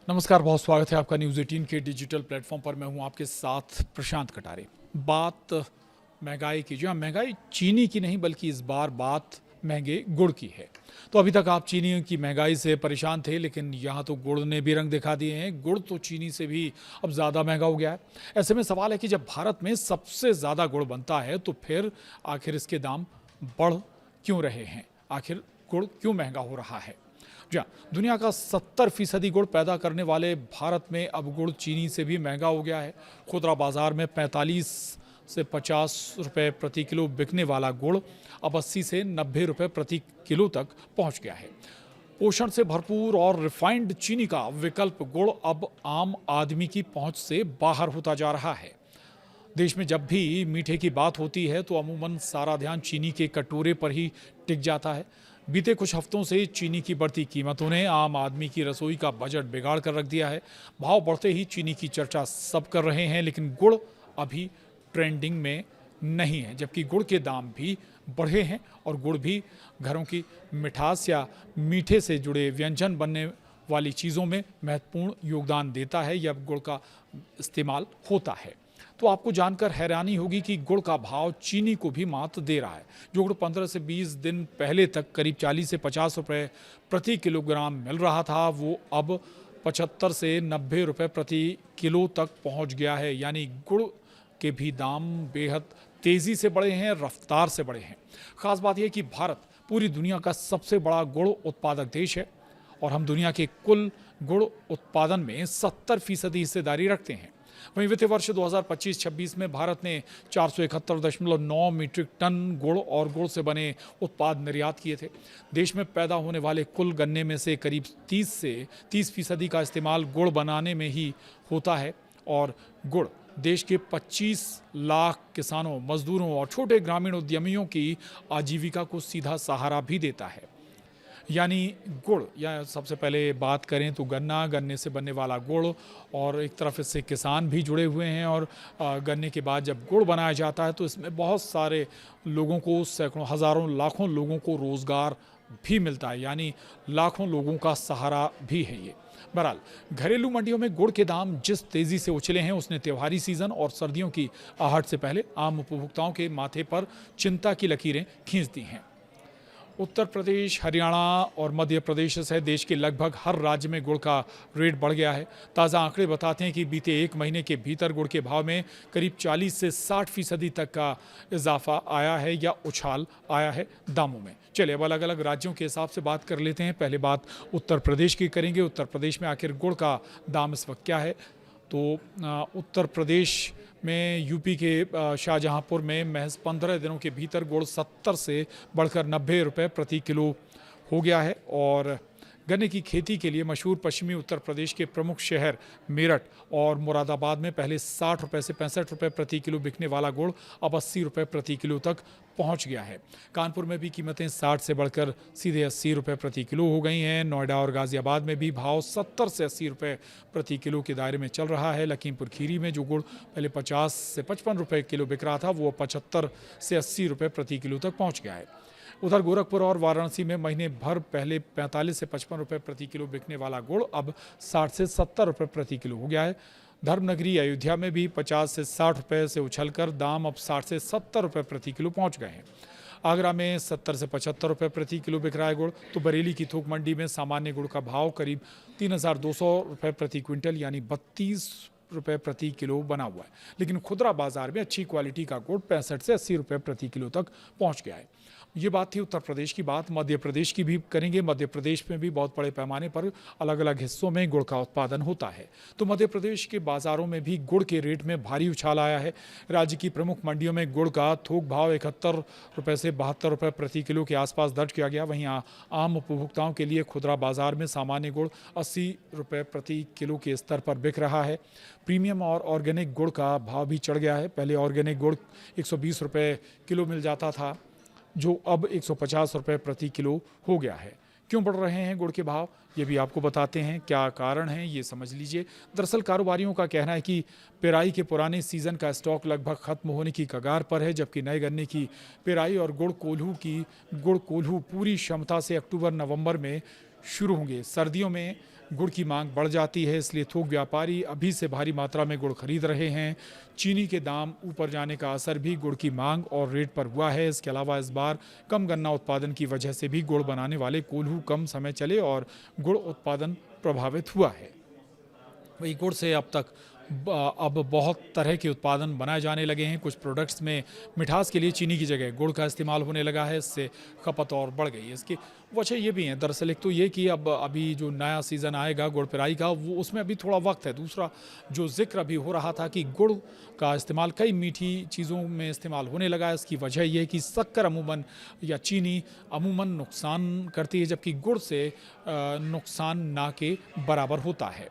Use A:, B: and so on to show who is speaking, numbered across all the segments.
A: नमस्कार, बहुत स्वागत है आपका न्यूज़ 18 के डिजिटल प्लेटफॉर्म पर। मैं हूं आपके साथ प्रशांत कटारे। बात महंगाई की, जो महंगाई चीनी की नहीं बल्कि इस बार बात महंगे गुड़ की है। तो अभी तक आप चीनी की महंगाई से परेशान थे, लेकिन यहाँ तो गुड़ ने भी रंग दिखा दिए हैं। गुड़ तो चीनी से भी अब ज़्यादा महंगा हो गया है। ऐसे में सवाल है कि जब भारत में सबसे ज़्यादा गुड़ बनता है तो फिर आखिर इसके दाम बढ़ क्यों रहे हैं? आखिर गुड़ क्यों महंगा हो रहा है? जहाँ दुनिया का 70% गुड़ पैदा करने वाले भारत में अब गुड़ चीनी से भी महंगा हो गया है। खुदरा बाजार में 45 से 50 रुपए प्रति किलो बिकने वाला गुड़ अब 80 से 90 रुपए प्रति किलो तक पहुंच गया है। पोषण से भरपूर और रिफाइंड चीनी का विकल्प गुड़ अब आम आदमी की पहुंच से बाहर होता जा रहा है। देश में जब भी मीठे की बात होती है तो अमूमन सारा ध्यान चीनी के कटोरे पर ही टिक जाता है। बीते कुछ हफ्तों से चीनी की बढ़ती कीमतों ने आम आदमी की रसोई का बजट बिगाड़ कर रख दिया है। भाव बढ़ते ही चीनी की चर्चा सब कर रहे हैं, लेकिन गुड़ अभी ट्रेंडिंग में नहीं है, जबकि गुड़ के दाम भी बढ़े हैं और गुड़ भी घरों की मिठास या मीठे से जुड़े व्यंजन बनने वाली चीज़ों में महत्वपूर्ण योगदान देता है या गुड़ का इस्तेमाल होता है। तो आपको जानकर हैरानी होगी कि गुड़ का भाव चीनी को भी मात दे रहा है। जो गुड़ 15 से 20 दिन पहले तक करीब 40 से 50 रुपए प्रति किलोग्राम मिल रहा था, वो अब 75 से 90 रुपए प्रति किलो तक पहुंच गया है। यानी गुड़ के भी दाम बेहद तेज़ी से बढ़े हैं, रफ्तार से बढ़े हैं। खास बात यह कि भारत पूरी दुनिया का सबसे बड़ा गुड़ उत्पादक देश है और हम दुनिया के कुल गुड़ उत्पादन में 70% हिस्सेदारी रखते हैं। वहीं वित्तीय वर्ष 2025-26 में भारत ने 471.9 मीट्रिक टन गुड़ और गुड़ से बने उत्पाद निर्यात किए थे। देश में पैदा होने वाले कुल गन्ने में से करीब 30% का इस्तेमाल गुड़ बनाने में ही होता है और गुड़ देश के 25 लाख किसानों, मजदूरों और छोटे ग्रामीण उद्यमियों की आजीविका को सीधा सहारा भी देता है। यानी गुड़, या सबसे पहले बात करें तो गन्ने से बनने वाला गुड़, और एक तरफ इससे किसान भी जुड़े हुए हैं। और गन्ने के बाद जब गुड़ बनाया जाता है तो इसमें बहुत सारे लोगों को, सैकड़ों, हज़ारों, लाखों लोगों को रोज़गार भी मिलता है। यानी लाखों लोगों का सहारा भी है ये। बहरहाल, घरेलू मंडियों में गुड़ के दाम जिस तेज़ी से उछले हैं, उसने त्योहारी सीज़न और सर्दियों की आहट से पहले आम उपभोक्ताओं के माथे पर चिंता की लकीरें खींच दी हैं। उत्तर प्रदेश, हरियाणा और मध्य प्रदेश सहित देश के लगभग हर राज्य में गुड़ का रेट बढ़ गया है। ताज़ा आंकड़े बताते हैं कि बीते एक महीने के भीतर गुड़ के भाव में करीब 40 से 60% तक का इजाफा आया है या उछाल आया है दामों में। चलिए अब अलग अलग राज्यों के हिसाब से बात कर लेते हैं। पहले बात उत्तर प्रदेश की करेंगे। उत्तर प्रदेश में आखिर गुड़ का दाम इस वक्त क्या है? तो उत्तर प्रदेश में यूपी के शाहजहांपुर में महज 15 दिनों के भीतर गुड़ 70 से बढ़कर 90 रुपये प्रति किलो हो गया है। और गन्ने की खेती के लिए मशहूर पश्चिमी उत्तर प्रदेश के प्रमुख शहर मेरठ और मुरादाबाद में पहले 60 रुपये से 65 रुपये प्रति किलो बिकने वाला गुड़ अब 80 रुपये प्रति किलो तक पहुंच गया है। कानपुर में भी कीमतें 60 से बढ़कर सीधे 80 रुपये प्रति किलो हो गई हैं। नोएडा और गाजियाबाद में भी भाव 70 से 80 रुपये प्रति किलो के दायरे में चल रहा है। लखीमपुर खीरी में जो गुड़ पहले 50 से 55 रुपये किलो बिक रहा था, वो 75 से 80 रुपये प्रति किलो तक पहुँच गया है। उधर गोरखपुर और वाराणसी में महीने भर पहले 45 से 55 रुपये प्रति किलो बिकने वाला गुड़ अब 60 से 70 रुपये प्रति किलो हो गया है। धर्मनगरी अयोध्या में भी 50 से 60 रुपये से उछलकर दाम अब 60 से 70 रुपये प्रति किलो पहुंच गए हैं। आगरा में 70 से 75 रुपये प्रति किलो बिक रहा है गुड़। तो बरेली की थोक मंडी में सामान्य गुड़ का भाव करीब 3200 रुपये प्रति क्विंटल यानी 32 रुपये प्रति किलो बना हुआ है। लेकिन खुदरा बाजार में अच्छी क्वालिटी का गुड़ 65 से 80 रुपये प्रति किलो तक पहुंच गया है। ये बात थी उत्तर प्रदेश की। बात मध्य प्रदेश की भी करेंगे। मध्य प्रदेश में भी बहुत बड़े पैमाने पर अलग अलग हिस्सों में गुड़ का उत्पादन होता है। तो मध्य प्रदेश के बाज़ारों में भी गुड़ के रेट में भारी उछाल आया है। राज्य की प्रमुख मंडियों में गुड़ का थोक भाव 71 रुपये से 72 रुपये प्रति किलो के आसपास दर्ज किया गया। वहीं आम उपभोक्ताओं के लिए खुदरा बाजार में सामान्य गुड़ 80 रुपये प्रति किलो के स्तर पर बिक रहा है। प्रीमियम और ऑर्गेनिक गुड़ का भाव भी चढ़ गया है। पहले ऑर्गेनिक गुड़ 120 रुपये किलो मिल जाता था, जो अब 150 रुपये प्रति किलो हो गया है। क्यों बढ़ रहे हैं गुड़ के भाव, ये भी आपको बताते हैं। क्या कारण है ये समझ लीजिए। दरअसल कारोबारियों का कहना है कि पेराई के पुराने सीज़न का स्टॉक लगभग खत्म होने की कगार पर है, जबकि नए गन्ने की पेराई और गुड़ कोल्हू पूरी क्षमता से अक्टूबर नवंबर में शुरू होंगे। सर्दियों में गुड़ की मांग बढ़ जाती है, इसलिए थोक व्यापारी अभी से भारी मात्रा में गुड़ खरीद रहे हैं। चीनी के दाम ऊपर जाने का असर भी गुड़ की मांग और रेट पर हुआ है। इसके अलावा इस बार कम गन्ना उत्पादन की वजह से भी गुड़ बनाने वाले कोल्हू कम समय चले और गुड़ उत्पादन प्रभावित हुआ है। वही गुड़ से अब बहुत तरह के उत्पादन बनाए जाने लगे हैं। कुछ प्रोडक्ट्स में मिठास के लिए चीनी की जगह गुड़ का इस्तेमाल होने लगा है, इससे खपत और बढ़ गई है। इसकी वजह ये भी है दरअसल, एक तो ये कि अब अभी जो नया सीज़न आएगा गुड़ पेराई का, वो उसमें अभी थोड़ा वक्त है। दूसरा जो जिक्र अभी हो रहा था कि गुड़ का इस्तेमाल कई मीठी चीज़ों में इस्तेमाल होने लगा है, इसकी वजह ये है कि शक्कर अमूमन या चीनी अमूमन नुकसान करती है, जबकि गुड़ से नुकसान ना के बराबर होता है।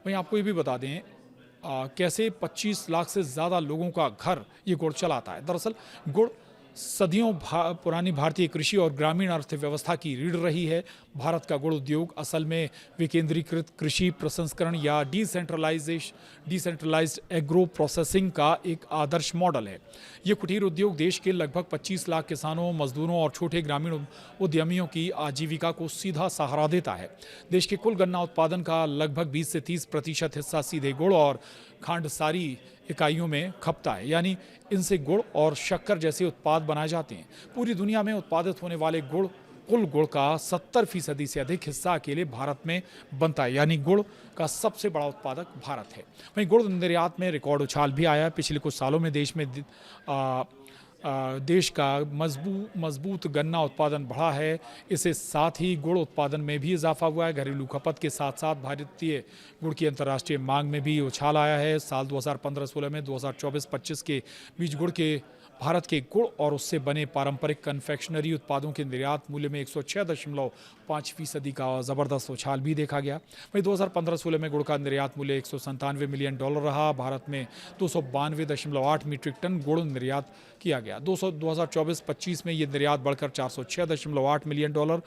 A: वहीं आपको ये भी बता दें कैसे 25 लाख से ज़्यादा लोगों का घर ये गुड़ चलाता है। दरअसल गुड़ सदियों पुरानी भारतीय कृषि और ग्रामीण अर्थव्यवस्था की रीढ़ रही है। भारत का गुड़ उद्योग असल में विकेंद्रीकृत कृषि प्रसंस्करण या डिसेंट्रलाइज्ड एग्रो प्रोसेसिंग का एक आदर्श मॉडल है। ये कुटीर उद्योग देश के लगभग 25 लाख किसानों, मजदूरों और छोटे ग्रामीण उद्यमियों की आजीविका को सीधा सहारा देता है। देश के कुल गन्ना उत्पादन का लगभग 20 से 30% हिस्सा सीधे गुड़ और खांडसारी इकाइयों में खपता है, यानी इनसे गुड़ और शक्कर जैसे उत्पाद बनाए जाते हैं। पूरी दुनिया में उत्पादित होने वाले कुल गुड़ का 70% से अधिक हिस्सा अकेले भारत में बनता है, यानी गुड़ का सबसे बड़ा उत्पादक भारत है। वहीं गुड़ निर्यात में रिकॉर्ड उछाल भी आया है। पिछले कुछ सालों में देश का मजबूत गन्ना उत्पादन बढ़ा है। इसके साथ ही गुड़ उत्पादन में भी इजाफा हुआ है। घरेलू खपत के साथ साथ भारतीय गुड़ की अंतर्राष्ट्रीय मांग में भी उछाल आया है। साल 2015-16 में 2024-25 के बीच गुड़ के भारत के गुड़ और उससे बने पारंपरिक कन्फेक्शनरी उत्पादों के निर्यात मूल्य में 106.5% का ज़बरदस्त उछाल भी देखा गया। वहीं 2015-16 में गुड़ का निर्यात मूल्य $197 मिलियन रहा। भारत में 292.8 मीट्रिक टन गुड़ निर्यात किया गया। 2024-25 में ये निर्यात बढ़कर $406.8 मिलियन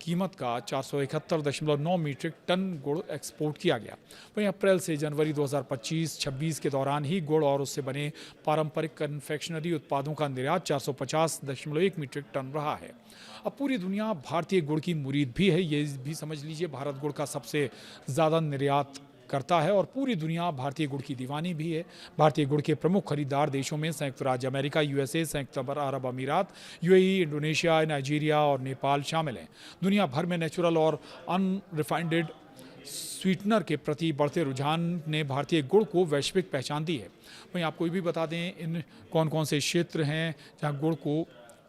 A: कीमत का 471.9 मीट्रिक टन गुड़ एक्सपोर्ट किया गया। वहीं अप्रैल से जनवरी 2025-26 के दौरान ही गुड़ और उससे बने पारंपरिक कन्फेक्शनरी उत्पादों का निर्यात 450.1 मीट्रिक टन रहा है। अब पूरी दुनिया भारतीय गुड़ की मुरीद भी है, ये भी समझ लीजिए। भारत गुड़ का सबसे ज़्यादा निर्यात करता है और पूरी दुनिया भारतीय गुड़ की दीवानी भी है। भारतीय गुड़ के प्रमुख खरीदार देशों में संयुक्त राज्य अमेरिका, यूएसए, संयुक्त अरब अमीरात, यूएई, इंडोनेशिया, नाइजीरिया और नेपाल शामिल हैं। दुनिया भर में नेचुरल और अनरिफाइंड स्वीटनर के प्रति बढ़ते रुझान ने भारतीय गुड़ को वैश्विक पहचान दी है। वहीं आपको ये भी बता दें इन कौन कौन से क्षेत्र हैं जहाँ गुड़ को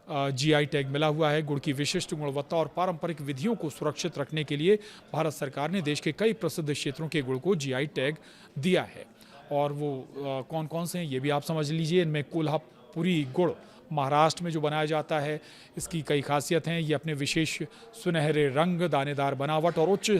A: जीआई टैग मिला हुआ है। गुड़ की विशिष्ट गुणवत्ता और पारंपरिक विधियों को सुरक्षित रखने के लिए भारत सरकार ने देश के कई प्रसिद्ध क्षेत्रों के गुड़ को जीआई टैग दिया है। और वो कौन कौन से हैं ये भी आप समझ लीजिए। इनमें कोल्हापुरी गुड़ महाराष्ट्र में जो बनाया जाता है, इसकी कई खासियत हैं। ये अपने विशेष सुनहरे रंग, दानेदार बनावट और उच्च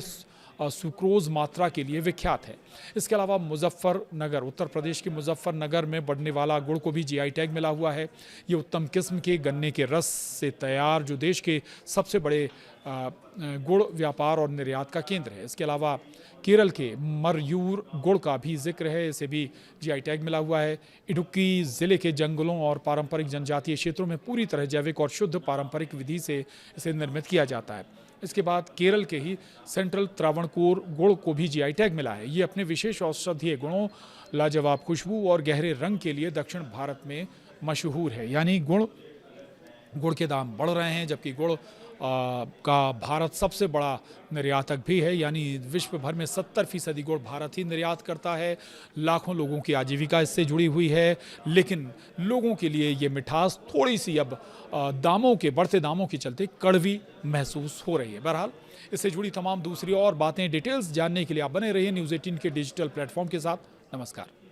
A: सुक्रोज मात्रा के लिए विख्यात है। इसके अलावा मुजफ्फरनगर, उत्तर प्रदेश के मुजफ्फरनगर में बढ़ने वाला गुड़ को भी जीआई टैग मिला हुआ है। ये उत्तम किस्म के गन्ने के रस से तैयार जो देश के सबसे बड़े गुड़ व्यापार और निर्यात का केंद्र है। इसके अलावा केरल के मरयूर गुड़ का भी जिक्र है, इसे भी जीआई टैग मिला हुआ है। इडुक्की ज़िले के जंगलों और पारंपरिक जनजातीय क्षेत्रों में पूरी तरह जैविक और शुद्ध पारंपरिक विधि से इसे निर्मित किया जाता है। इसके बाद केरल के ही सेंट्रल त्रावणकोर गुड़ को भी जीआई टैग मिला है। ये अपने विशेष औषधीय गुणों, लाजवाब खुशबू और गहरे रंग के लिए दक्षिण भारत में मशहूर है। यानी गुड़ के दाम बढ़ रहे हैं, जबकि गुड़ का भारत सबसे बड़ा निर्यातक भी है। यानी विश्व भर में 70% गुड़ भारत ही निर्यात करता है। लाखों लोगों की आजीविका इससे जुड़ी हुई है, लेकिन लोगों के लिए ये मिठास थोड़ी सी अब बढ़ते दामों के चलते कड़वी महसूस हो रही है। बहरहाल इससे जुड़ी तमाम दूसरी और बातें, डिटेल्स जानने के लिए आप बने रहिए न्यूज़ 18 के डिजिटल प्लेटफॉर्म के साथ। नमस्कार।